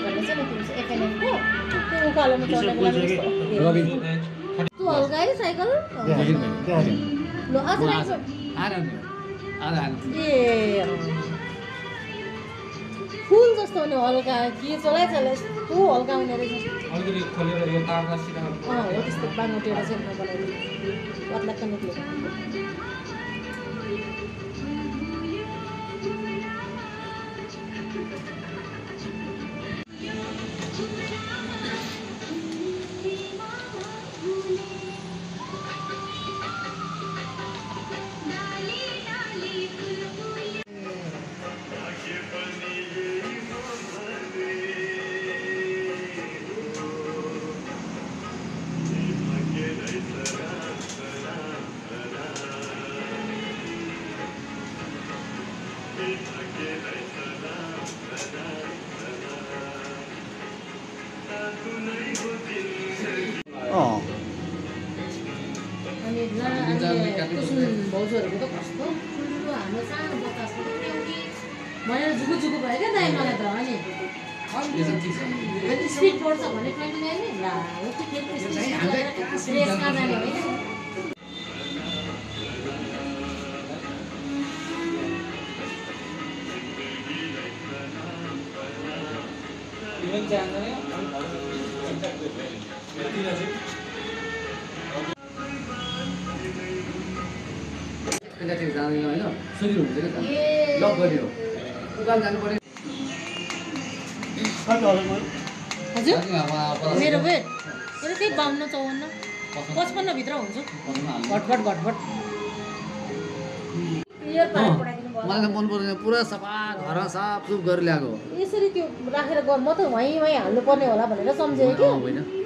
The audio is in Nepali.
भन्ने चाहिँ नि त्यो FNF को त्यो उकालोमा चढ्नको लागि त्यो हल्का है साइकल ल आज ए फुल जस्तो हुने हल्का के चलाइ यस्तो हल्का हुने रहेछ अलिकति खोलेर यो तारलाई सिधा हो त्यस्तो बाङ्गोटेर चाहिँ बनाइदिनु पतला त निक्लेको भाउजूहरूको त कस्तो ठुल्ठुलो हाम्रो सानो बतासको एउटी भनेर झुकु भयो क्या दाइ मलाई त अनि स्पिड पर्छ भने 29 नि ला हो कि फेरि रेस कहाँ जाने होइन जाँदैन होइन सजिलो हुन्छ क्या लक गर्ने हो उकालो जानु पर्यो हजुर मेरो वेट मेरो त्यही 52 54 55 भित्र हुन्छ घटघट मलाई त मन पर्दैन पुरा सफा घर साफ सुफ गरेर ल्याएको यसरी त्यो राखेर म त वहीँ हाल्नु पर्ने होला भनेर सम्झेँ कि होइन